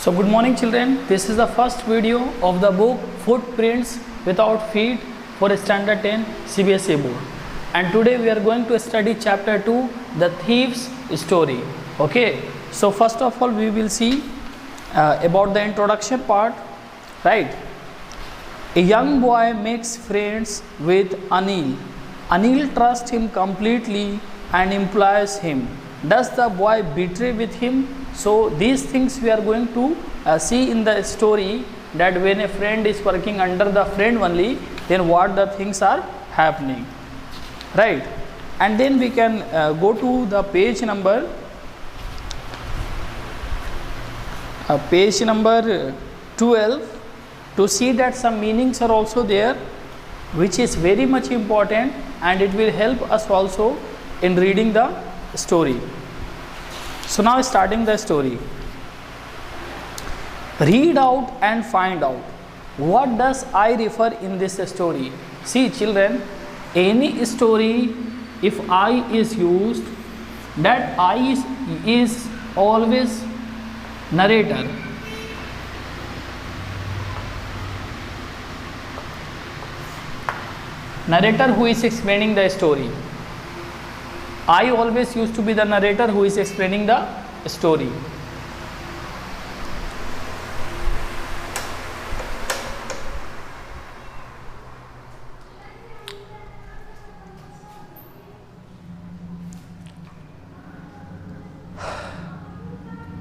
So good morning children, this is the first video of the book Footprints Without Feet for Standard 10 CBSE board, and today we are going to study chapter 2, the thief's story. Okay, so first of all we will see about the introduction part, right? A young boy makes friends with Anil. Anil trusts him completely and employs him. Does the boy betray with him? So these things we are going to see in the story, that when a friend is working under the friend only, then what the things are happening, right? And then we can go to the page number 12 to see that some meanings are also there, which is very much important, and it will help us also in reading the story. So now starting the story. Read out and find out. What does I refer in this story? See children, any story, if I is used, that I is always narrator. Narrator who is explaining the story. I always used to be the narrator who is explaining the story.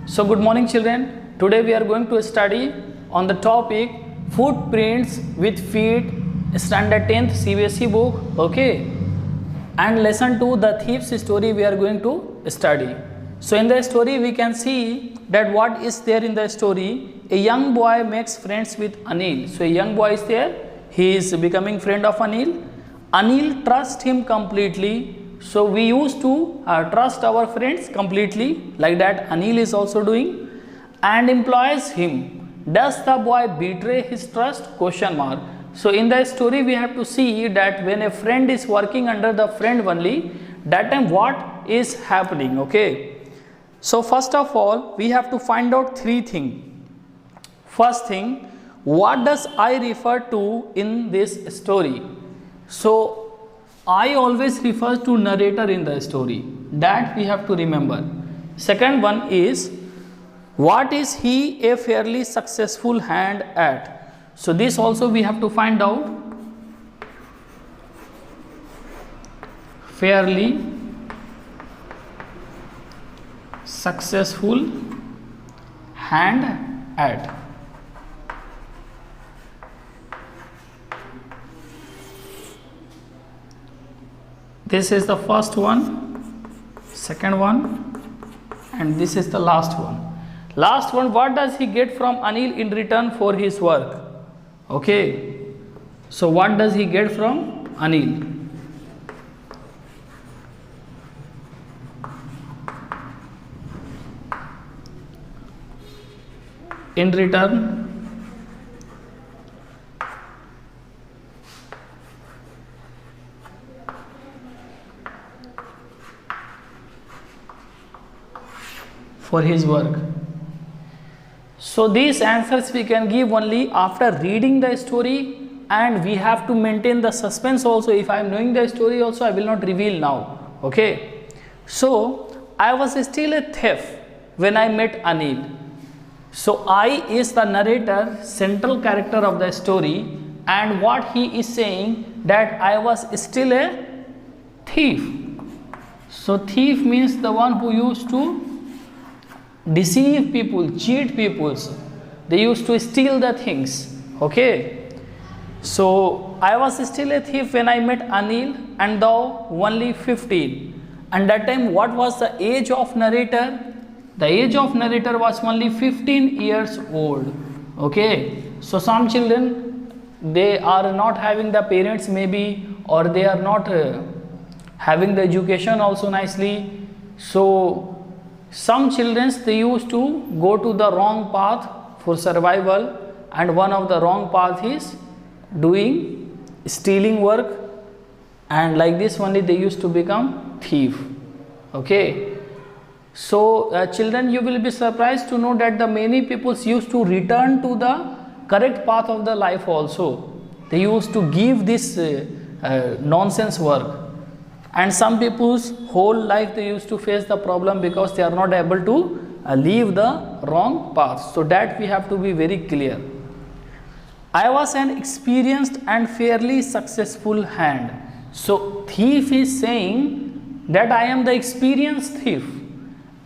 So good morning children, today we are going to study on the topic Footprints with Feet, Standard 10th CBSE book, okay? And lesson 2, the thief's story, we are going to study. So in the story we can see that what is there in the story. A young boy makes friends with Anil. So a young boy is there, he is becoming friend of Anil. Anil trusts him completely. So we used to trust our friends completely, like that Anil is also doing, and employs him. Does the boy betray his trust? Question mark. So in the story we have to see that when a friend is working under the friend only, that time what is happening, okay? So first of all we have to find out three things. First thing, what does I refer to in this story? So I always refers to narrator in the story, that we have to remember. Second one is, what is he a fairly successful hand at? So this also we have to find out. Fairly successful hand at. This is the first one, second one, and this is the last one. Last one, what does he get from Anil in return for his work? Okay, so what does he get from Anil? In return for his work. So these answers we can give only after reading the story, and we have to maintain the suspense also. If I am knowing the story also, I will not reveal now, okay? So I was still a thief when I met Anil. So I is the narrator, central character of the story, and what he is saying, that I was still a thief. So thief means the one who used to deceive people, cheat people. They used to steal the things, okay? So I was still a thief when I met Anil, and thou only 15. And that time what was the age of narrator? The age of narrator was only 15 years old, okay? So some children, they are not having the parents maybe, or they are not having the education also nicely. So some children, they used to go to the wrong path for survival, and one of the wrong path is doing stealing work, and like this only they used to become thief, okay? So children, you will be surprised to know that the many people used to return to the correct path of the life also. They used to give this nonsense work, and some people's whole life they used to face the problem because they are not able to leave the wrong path. So that we have to be very clear. I was an experienced and fairly successful hand. So thief is saying that I am the experienced thief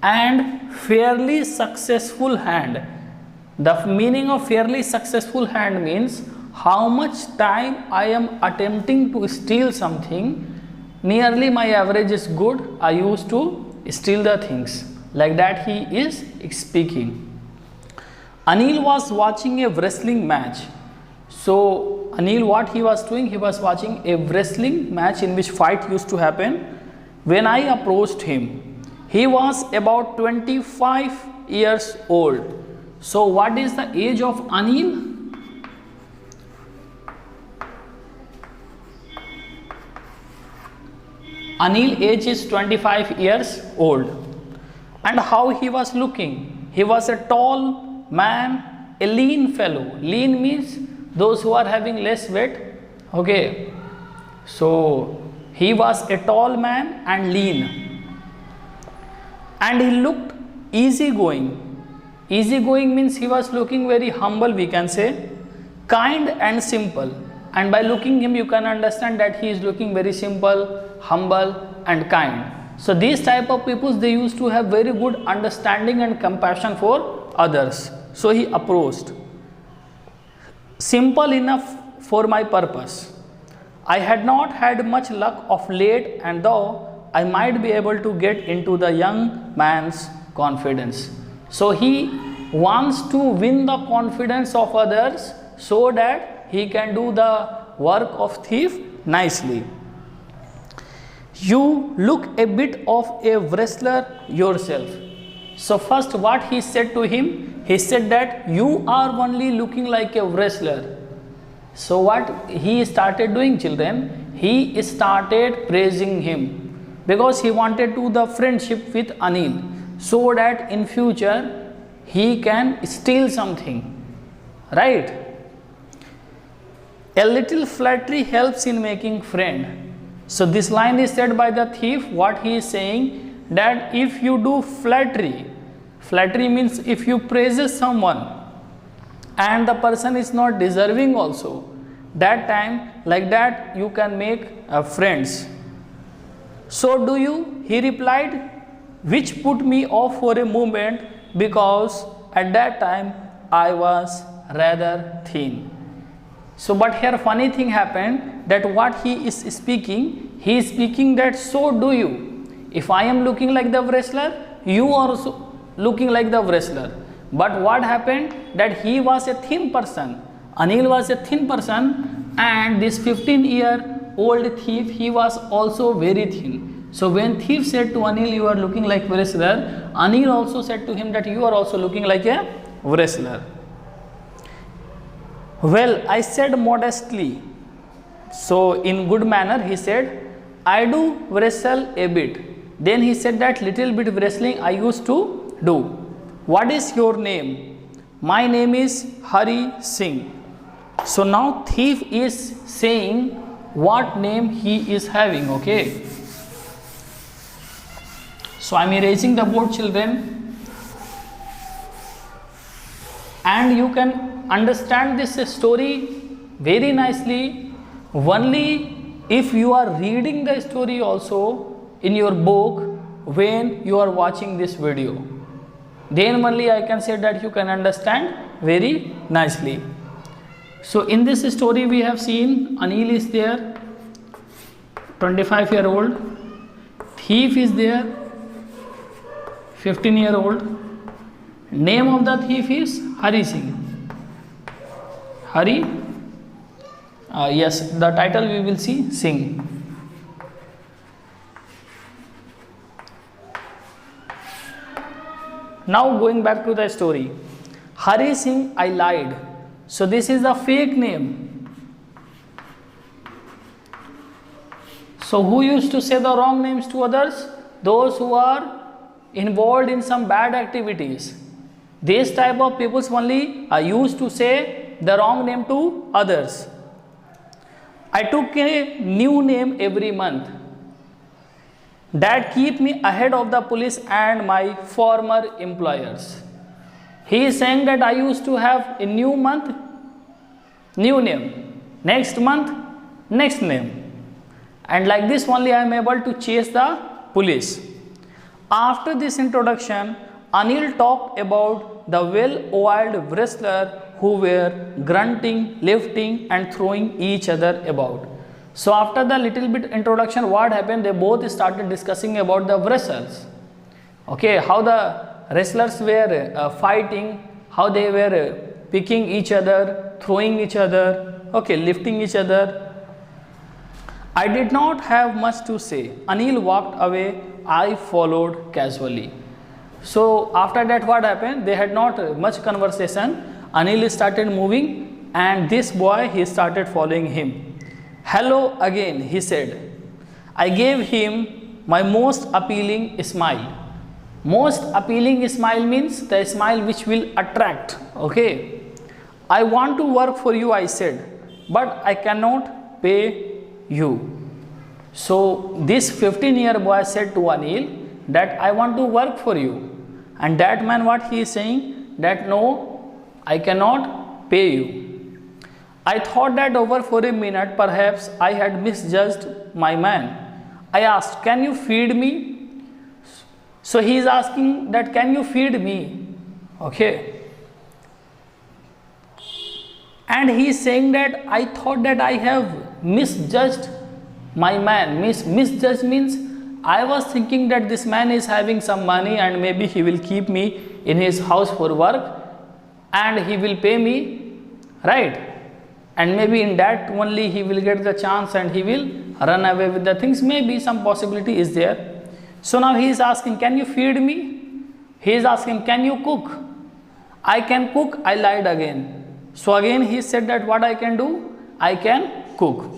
and fairly successful hand. The meaning of fairly successful hand means how much time I am attempting to steal something. Nearly my average is good. I used to steal the things. Like that he is speaking. Anil was watching a wrestling match. So Anil, what he was doing? He was watching a wrestling match in which fight used to happen. When I approached him, he was about 25 years old. So what is the age of Anil? Anil age is 25 years old. And how he was looking? He was a tall man, a lean fellow. Lean means those who are having less weight. Okay. So he was a tall man and lean. And he looked easygoing. Easygoing means he was looking very humble, we can say, kind and simple. And by looking him, you can understand that he is looking very simple, humble and kind. So these type of people, they used to have very good understanding and compassion for others. So he approached. Simple enough for my purpose. I had not had much luck of late, and though I might be able to get into the young man's confidence. So he wants to win the confidence of others so that he can do the work of thief nicely. You look a bit of a wrestler yourself. So first what he said to him, he said that you are only looking like a wrestler. So what he started doing, children, he started praising him because he wanted to the friendship with Anil so that in future he can steal something, right? A little flattery helps in making friend. So this line is said by the thief. What he is saying, that if you do flattery, flattery means if you praises someone and the person is not deserving also, that time like that you can make friends. So do you? He replied, which put me off for a moment because at that time I was rather thin. So but here funny thing happened, that what he is speaking that so do you. If I am looking like the wrestler, you are also looking like the wrestler. But what happened, that he was a thin person, Anil was a thin person, and this 15-year-old thief, he was also very thin. So when thief said to Anil, you are looking like wrestler, Anil also said to him that you are also looking like a wrestler. Well, I said modestly. So in good manner he said, I do wrestle a bit. Then he said that little bit wrestling I used to do. What is your name? My name is Hari Singh. So now thief is saying what name he is having, okay. So I am erasing the board, children, and you can understand this story very nicely only if you are reading the story also in your book when you are watching this video. Then only I can say that you can understand very nicely. So in this story we have seen Anil is there, 25-year-old, thief is there, 15-year-old. Name of the thief is Hari Singh. Hari, yes, the title we will see Singh. Now going back to the story, Hari Singh, I lied. So this is the fake name. So who used to say the wrong names to others? Those who are involved in some bad activities. These type of peoples only are used to say the wrong name to others. I took a new name every month. That keep me ahead of the police and my former employers. He is saying that I used to have a new month, new name. Next month, next name. And like this only I am able to chase the police. After this introduction, Anil talked about the well-oiled wrestler who were grunting, lifting and throwing each other about. So after the little bit introduction, what happened? They both started discussing about the wrestlers. Okay, how the wrestlers were fighting, how they were picking each other, throwing each other, okay, lifting each other. I did not have much to say. Anil walked away. I followed casually. So after that what happened? They had not much conversation. Anil started moving and this boy, he started following him. Hello again, he said. I gave him my most appealing smile. Most appealing smile means the smile which will attract. Okay. I want to work for you, I said, but I cannot pay you. So this 15-year boy said to Anil that I want to work for you. And that man, what he is saying, that no, I cannot pay you. I thought that over for a minute, perhaps I had misjudged my man. I asked, can you feed me? So he is asking that, can you feed me? Okay. And he is saying that I thought that I have misjudged my man. Misjudged means I was thinking that this man is having some money and maybe he will keep me in his house for work and he will pay me, right? And maybe in that only he will get the chance and he will run away with the things. Maybe some possibility is there. So now he is asking, can you feed me? He is asking, can you cook? I can cook. I lied again. So again he said that what I can do? I can cook.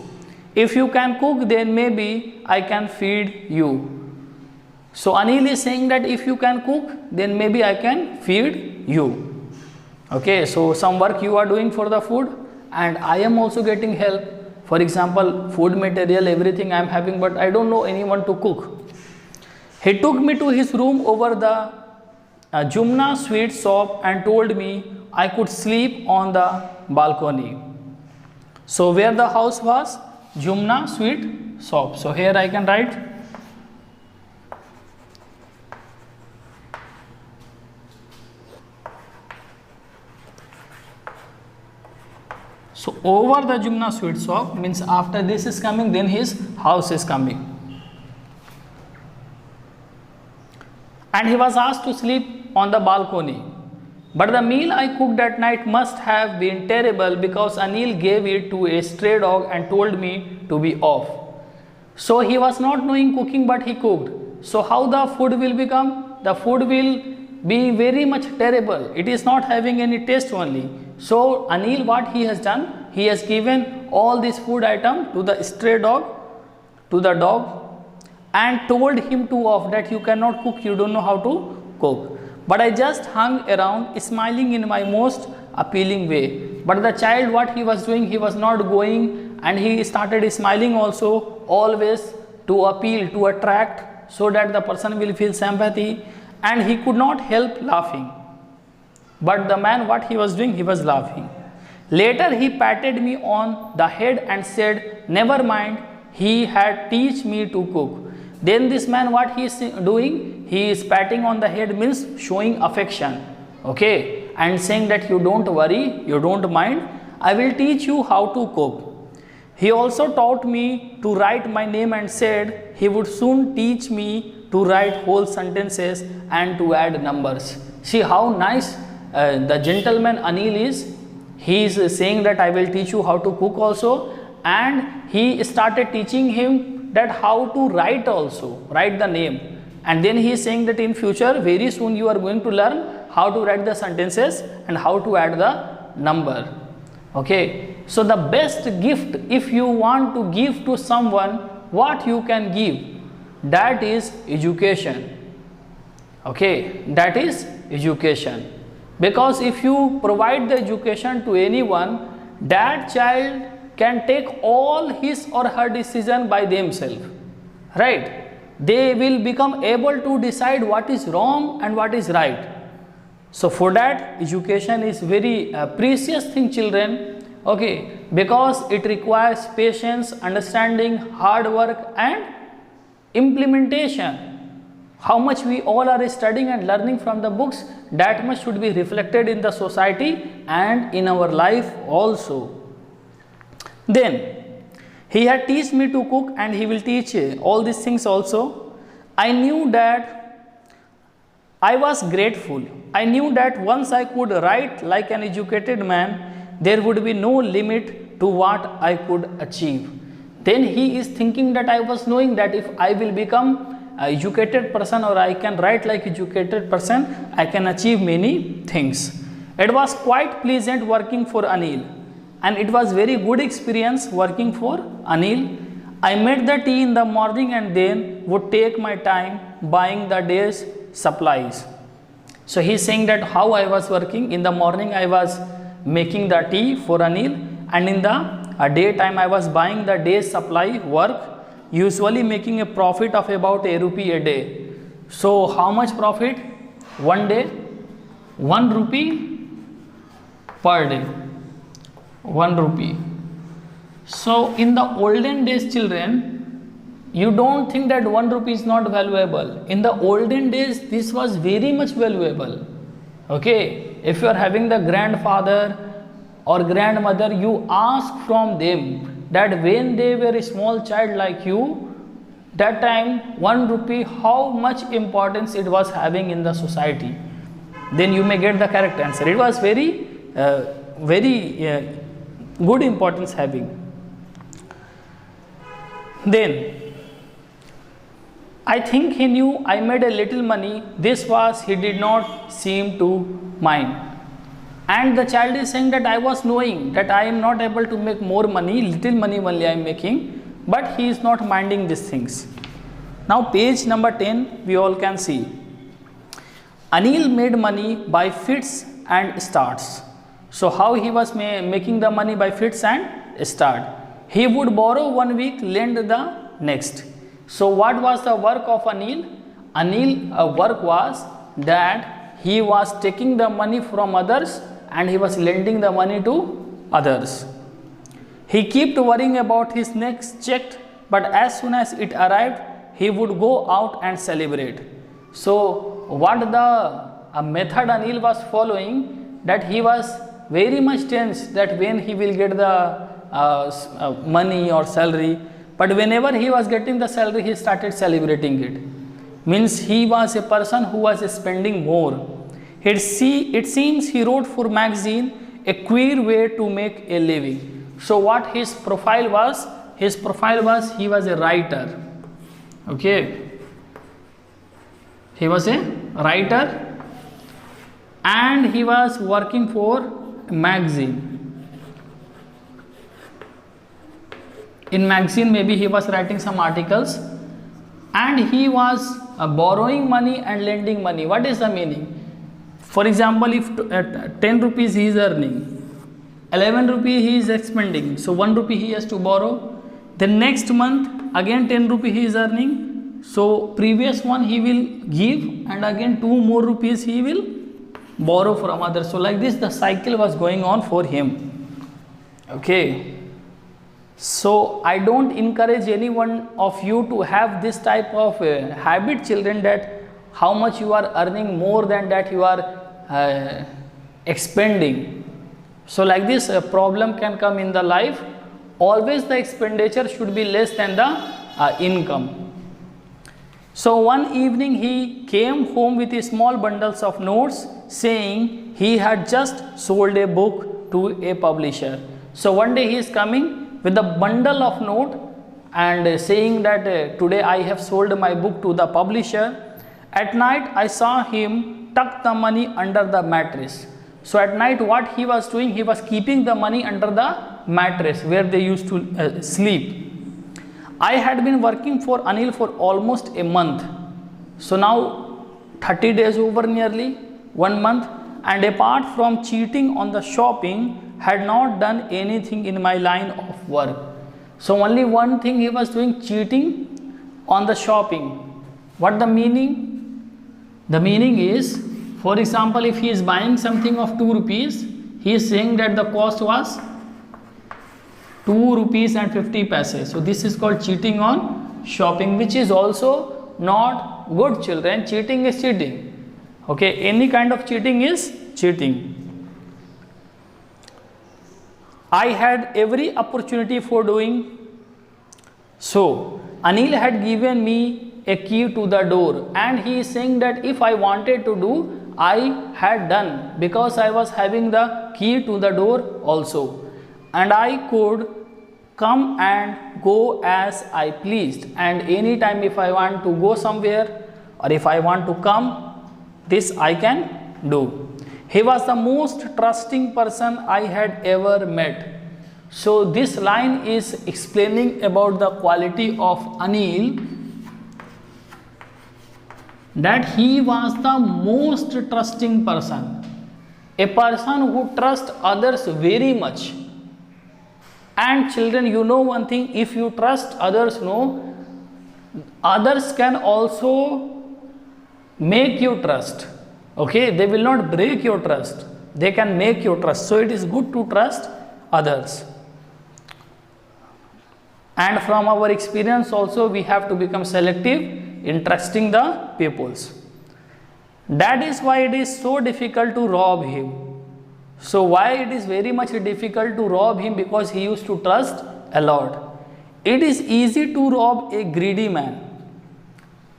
If you can cook, then maybe I can feed you. So Anil is saying that if you can cook, then maybe I can feed you. Okay, so some work you are doing for the food and I am also getting help. For example, food material, everything I am having, but I don't know anyone to cook. He took me to his room over the Jumna sweet shop and told me I could sleep on the balcony. So where the house was? Jumna sweet shop. So here I can write so over the Jumna sweet shop means after this is coming, then his house is coming. And he was asked to sleep on the balcony. But the meal I cooked that night must have been terrible because Anil gave it to a stray dog and told me to be off. So he was not knowing cooking, but he cooked. So how the food will become? The food will be very much terrible. It is not having any taste only. So Anil, what he has done? He has given all this food item to the stray dog, to the dog, and told him to off, that you cannot cook, you don't know how to cook. But I just hung around smiling in my most appealing way. But the child, what he was doing, he was not going, and he started smiling also, always to appeal, to attract, so that the person will feel sympathy, and he could not help laughing. But the man, what he was doing, he was laughing. Later he patted me on the head and said, never mind, he had teach me to cook. Then this man, what he is doing, he is patting on the head means showing affection, okay, and saying that you don't worry, you don't mind, I will teach you how to cook. He also taught me to write my name and said he would soon teach me to write whole sentences and to add numbers. See how nice the gentleman Anil is. He is saying that I will teach you how to cook also, and he started teaching him that how to write also, write the name. And then he is saying that in future, very soon you are going to learn how to write the sentences and how to add the number. Okay. So the best gift, if you want to give to someone, what you can give, that is education. Okay, that is education. Because if you provide the education to anyone, that child can take all his or her decision by themselves, right? They will become able to decide what is wrong and what is right. So for that, education is very precious thing, children. Okay, because it requires patience, understanding, hard work and implementation. How much we all are studying and learning from the books, that much should be reflected in the society and in our life also. Then he had teach me to cook and he will teach all these things also. I knew that I was grateful. I knew that once I could write like an educated man, there would be no limit to what I could achieve. Then he is thinking that I was knowing that if I will become an educated person or I can write like educated person, I can achieve many things. It was quite pleasant working for Anil, and it was very good experience working for Anil. I made the tea in the morning and then would take my time buying the day's supplies. So he is saying that how I was working in the morning, I was making the tea for Anil, and in the daytime I was buying the day's supply work, usually making a profit of about ₹1 a day. So how much profit? One day, ₹1 per day, ₹1. So in the olden days, children, you don't think that ₹1 is not valuable. In the olden days, this was very much valuable. Okay, if you are having the grandfather or grandmother, you ask from them that when they were a small child like you, that time ₹1 how much importance it was having in the society. Then you may get the correct answer. It was very good importance having. Then I think he knew I made a little money. This was he did not seem to mind. And the child is saying that I was knowing that I am not able to make more money, little money only I am making, but he is not minding these things. Now page number 10 we all can see. Anil made money by fits and starts. So how he was making the money? By fits and start. He would borrow 1 week, lend the next. So what was the work of Anil? Anil work was that he was taking the money from others and he was lending the money to others. He kept worrying about his next check, but as soon as it arrived, he would go out and celebrate. So what the method Anil was following, that he was very much tense that when he will get the money or salary, but whenever he was getting the salary, he started celebrating it. Means he was a person who was spending more. It seems he wrote for magazine, a queer way to make a living. So what his profile was? His profile was he was a writer. Okay, he was a writer and he was working for a magazine. In magazine maybe he was writing some articles and he was borrowing money and lending money. What is the meaning? For example, if 10 rupees he is earning, 11 rupee he is expending, so 1 rupee he has to borrow. Then next month again 10 rupee he is earning, so previous one he will give and again 2 more rupees he will borrow from others. So like this the cycle was going on for him. Okay. So I don't encourage any one of you to have this type of habit, children, that how much you are earning, more than that you are expending. So like this a problem can come in the life. Always the expenditure should be less than the income. So one evening he came home with a small bundles of notes saying he had just sold a book to a publisher. So one day he is coming with a bundle of note and saying that today I have sold my book to the publisher. At night I saw him tuck the money under the mattress. So at night what he was doing, he was keeping the money under the mattress where they used to sleep. I had been working for Anil for almost a month. So now 30 days over nearly 1 month, and apart from cheating on the shopping had not done anything in my line of work. So only one thing he was doing, cheating on the shopping. What the meaning? The meaning is, for example, if he is buying something of 2 rupees, he is saying that the cost was 2 rupees and 50 paise. So this is called cheating on shopping, which is also not good, children. Cheating is cheating. Okay, any kind of cheating is cheating. I had every opportunity for doing so. Anil had given me a key to the door, and he is saying that if I wanted to do, I had done, because I was having the key to the door also, and I could come and go as I pleased, and anytime if I want to go somewhere or if I want to come, this I can do. He was the most trusting person I had ever met. So this line is explaining about the quality of Anil, that he was the most trusting person, a person who trusts others very much. And children, you know one thing, if you trust others, no, others can also make you trust. Okay, they will not break your trust, they can make you trust. So it is good to trust others. And from our experience also, we have to become selective in trusting the peoples. That is why it is so difficult to rob him. So why it is very much difficult to rob him? Because he used to trust a lot. It is easy to rob a greedy man.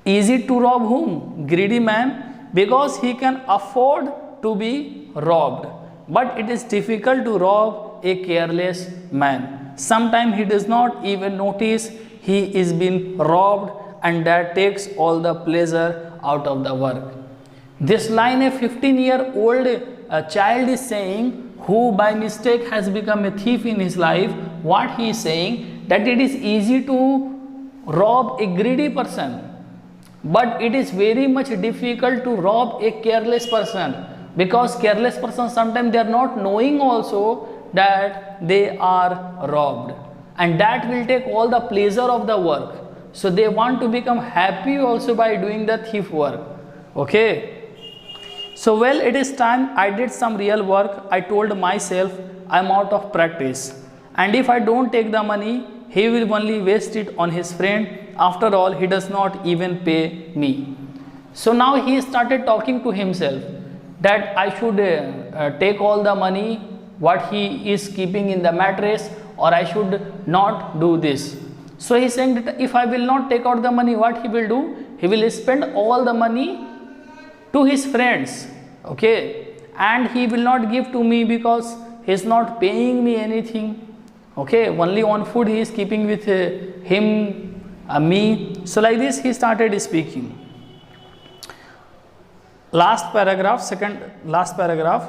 Easy to rob whom? Greedy man, because he can afford to be robbed. But it is difficult to rob a careless man. Sometimes he does not even notice he is being robbed, and that takes all the pleasure out of the work. This line a 15-year-old child is saying, who by mistake has become a thief in his life. What he is saying, that it is easy to rob a greedy person, but it is very much difficult to rob a careless person, because careless person sometimes they are not knowing also that they are robbed, and that will take all the pleasure of the work. So they want to become happy also by doing the thief work. Okay. So well, it is time I did some real work. I told myself I am out of practice, and if I don't take the money, he will only waste it on his friend. After all, he does not even pay me. So now he started talking to himself that I should take all the money what he is keeping in the mattress, or I should not do this. So he is saying that if I will not take out the money, what he will do? He will spend all the money to his friends, okay, and he will not give to me because he is not paying me anything, okay, only on food he is keeping with him, me. So like this he started speaking. Last paragraph, second last paragraph.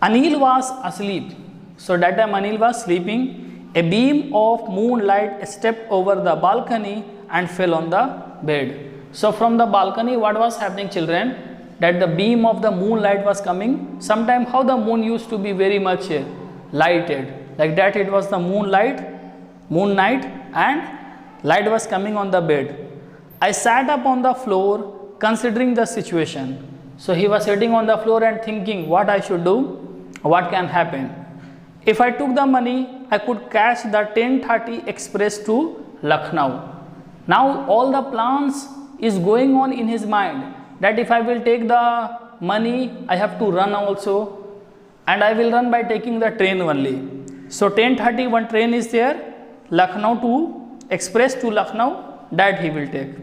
Anil was asleep. So that time Anil was sleeping. A beam of moonlight stepped over the balcony and fell on the bed. So from the balcony, what was happening, children? That the beam of the moonlight was coming. Sometime how the moon used to be very much lighted. Like that it was the moon night, and light was coming on the bed. I sat up on the floor considering the situation. So he was sitting on the floor and thinking what I should do, what can happen. If I took the money, I could catch the 10:30 express to Lucknow. Now all the plans is going on in his mind, that if I will take the money, I have to run also, and I will run by taking the train only. So 10:30 one train is there, Lucknow to express to Lucknow, that he will take.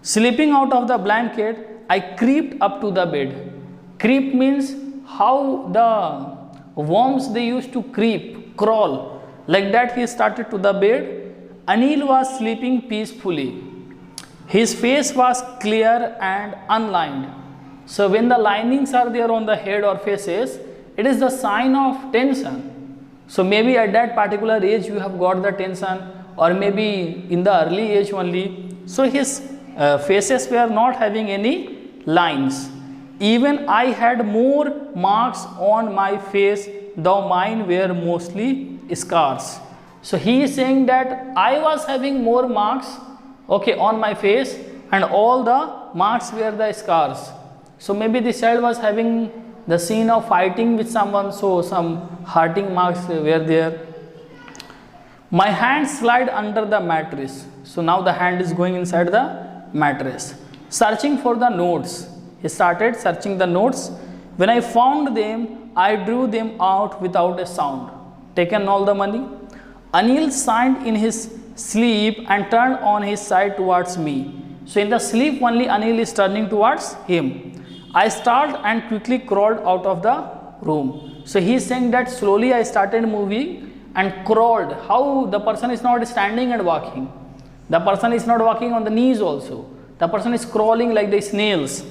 Slipping out of the blanket, I creeped up to the bed. Creep means how the worms they used to creep, crawl. Like that he started to the bed. Anil was sleeping peacefully. His face was clear and unlined. So when the linings are there on the head or faces, it is the sign of tension. So maybe at that particular age you have got the tension, or maybe in the early age only. So his faces were not having any lines. Even I had more marks on my face, though mine were mostly scars. So he is saying that I was having more marks, okay, on my face, and all the marks were the scars. So maybe this child was having the scene of fighting with someone, so some hurting marks were there. My hand slid under the mattress. So now the hand is going inside the mattress. Searching for the notes. He started searching the notes. When I found them, I drew them out without a sound. Taken all the money. Anil signed in his sleep and turned on his side towards me. So in the sleep only Anil is turning towards him. I started and quickly crawled out of the room. So he is saying that slowly I started moving and crawled. How? The person is not standing and walking. The person is not walking on the knees also. The person is crawling like the snails.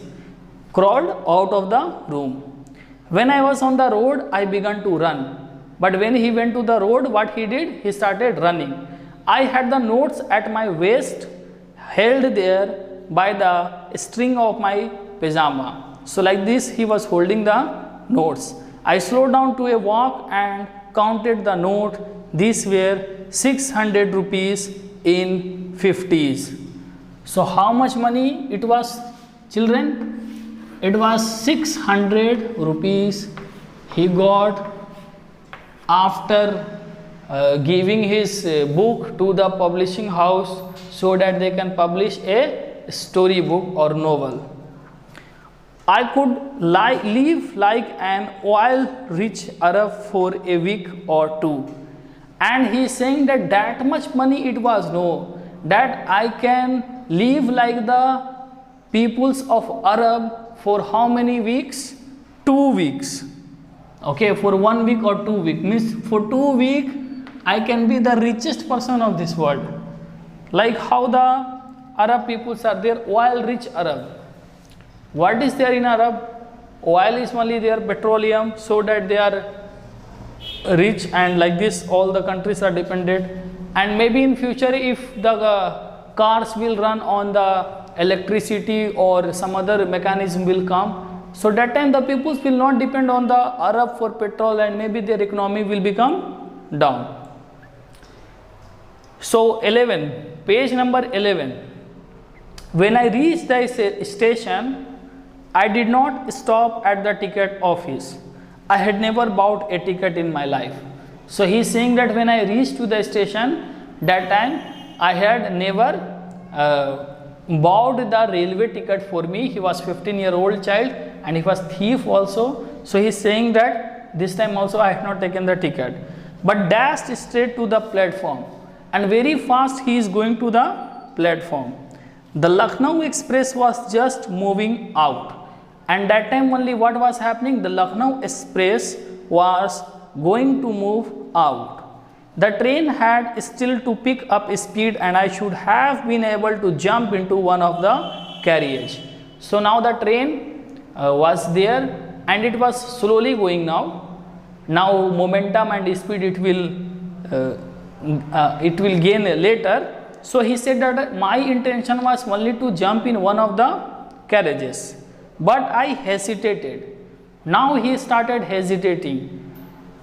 Crawled out of the room. When I was on the road, I began to run. But when he went to the road, what he did? He started running. I had the notes at my waist, held there by the string of my pajama. So like this, he was holding the notes. I slowed down to a walk and counted the note. These were 600 rupees in 50s. So how much money it was, children? It was 600 rupees he got after giving his book to the publishing house so that they can publish a story book or novel. I could live like an oil-rich Arab for a week or two. And he is saying that that much money it was, no, that I can live like the peoples of Arab for how many weeks? 2 weeks. Okay, for 1 week or 2 weeks. Means for 2 weeks, I can be the richest person of this world. Like how the Arab peoples are there, oil-rich Arab. What is there in Arab? Oil is only there, petroleum, so that they are rich, and like this all the countries are dependent. And maybe in future if the cars will run on the electricity or some other mechanism will come, so that time the peoples will not depend on the Arab for petrol, and maybe their economy will become down. So 11, page number 11. When I reached the station, I did not stop at the ticket office. I had never bought a ticket in my life. So he is saying that when I reached to the station, that time I had never bought the railway ticket for me. He was 15-year-old child and he was thief also. So he is saying that this time also I had not taken the ticket, but dashed straight to the platform, and very fast he is going to the platform. The Lucknow Express was just moving out. And that time only what was happening? The Lucknow Express was going to move out. The train had still to pick up speed, and I should have been able to jump into one of the carriage. So now the train was there and it was slowly going now. Now momentum and speed it will gain later. So he said that my intention was only to jump in one of the carriages. But I hesitated. Now he started hesitating.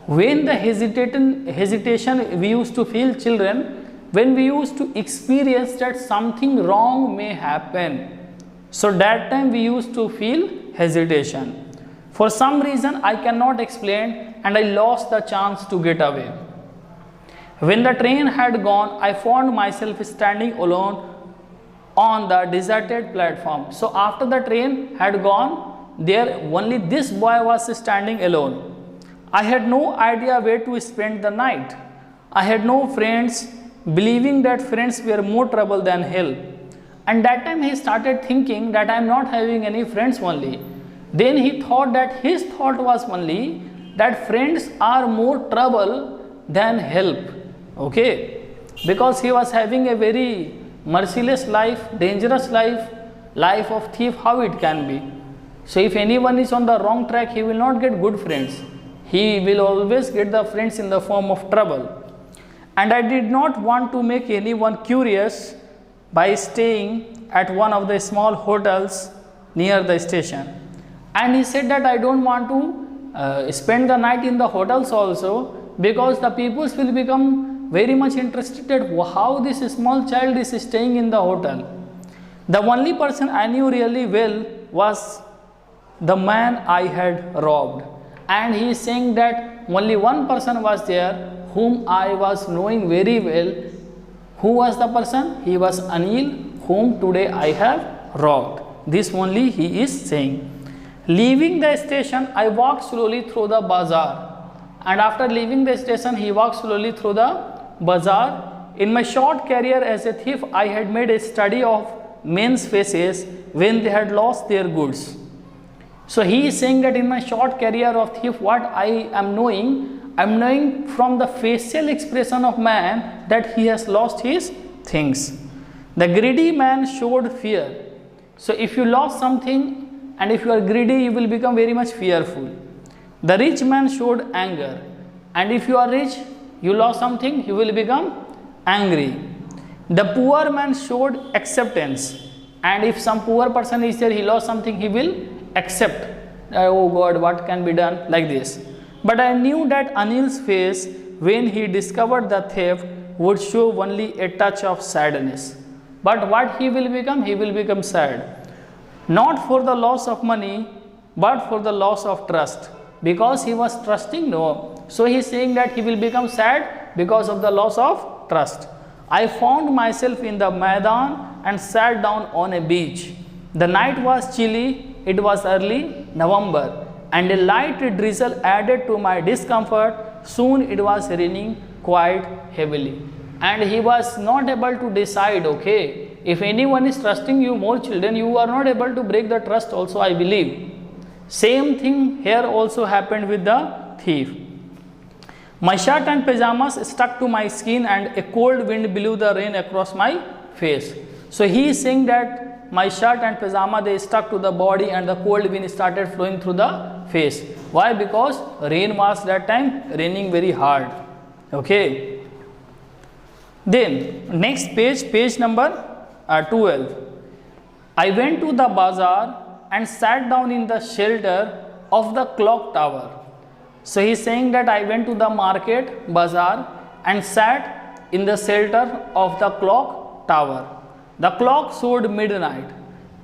When the hesitation we used to feel, children, when we used to experience that something wrong may happen. So that time we used to feel hesitation. For some reason I cannot explain, and I lost the chance to get away. When the train had gone, I found myself standing alone on the deserted platform. So after the train had gone, there only this boy was standing alone. I had no idea where to spend the night. I had no friends, believing that friends were more trouble than hell. And that time he started thinking that I am not having any friends only. Then he thought that his thought was only that friends are more trouble than help. Okay, because he was having a very merciless life, dangerous life, life of thief, how it can be? So if anyone is on the wrong track, he will not get good friends. He will always get the friends in the form of trouble. And I did not want to make anyone curious by staying at one of the small hotels near the station. And he said that I don't want to spend the night in the hotels also, because the peoples will become very much interested that how this small child is staying in the hotel. The only person I knew really well was the man I had robbed, and he is saying that only one person was there whom I was knowing very well. Who was the person? He was Anil, whom today I have robbed. This only he is saying. Leaving the station, I walked slowly through the bazaar, and after leaving the station, he walked slowly through the bazaar. In my short career as a thief, I had made a study of men's faces when they had lost their goods. So he is saying that in my short career of thief, what I am knowing from the facial expression of man that he has lost his things. The greedy man showed fear. So if you lost something and if you are greedy, you will become very much fearful. The rich man showed anger, and if you are rich, you lost something, you will become angry. The poor man showed acceptance, and if some poor person is there, he lost something, he will accept. Oh God, what can be done, like this. But I knew that Anil's face when he discovered the theft would show only a touch of sadness. But what he will become? He will become sad. Not for the loss of money, but for the loss of trust. Because he was trusting, no. So he is saying that he will become sad because of the loss of trust. I found myself in the Maidan and sat down on a beach. The night was chilly, it was early November, and a light drizzle added to my discomfort. Soon it was raining quite heavily. And he was not able to decide, okay, if anyone is trusting you more children, you are not able to break the trust also, I believe. Same thing here also happened with the thief. My shirt and pajamas stuck to my skin and a cold wind blew the rain across my face. So he is saying that my shirt and pajama, they stuck to the body and the cold wind started flowing through the face. Why? Because rain was that time raining very hard. Okay. Then next page, page number 12. I went to the bazaar and sat down in the shelter of the clock tower. So he is saying that I went to the market, bazaar, and sat in the shelter of the clock tower. The clock showed midnight.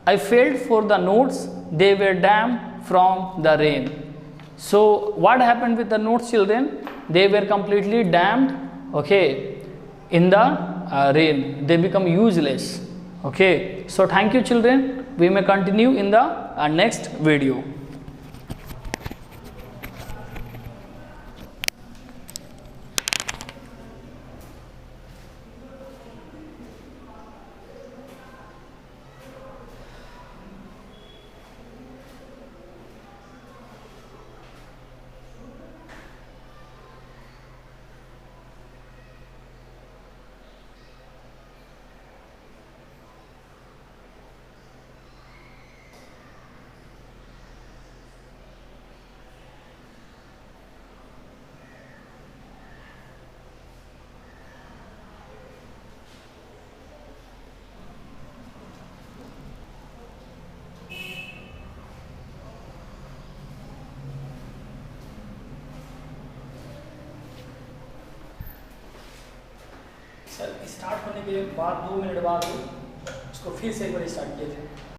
I felt for the notes, they were damp from the rain. So what happened with the notes, children? They were completely damped, okay, in the rain. They become useless. Okay. So thank you, children. We may continue in the next video. Sir start होने के बाद 2 minute बाद उसको फिर से एक बार start किए थे.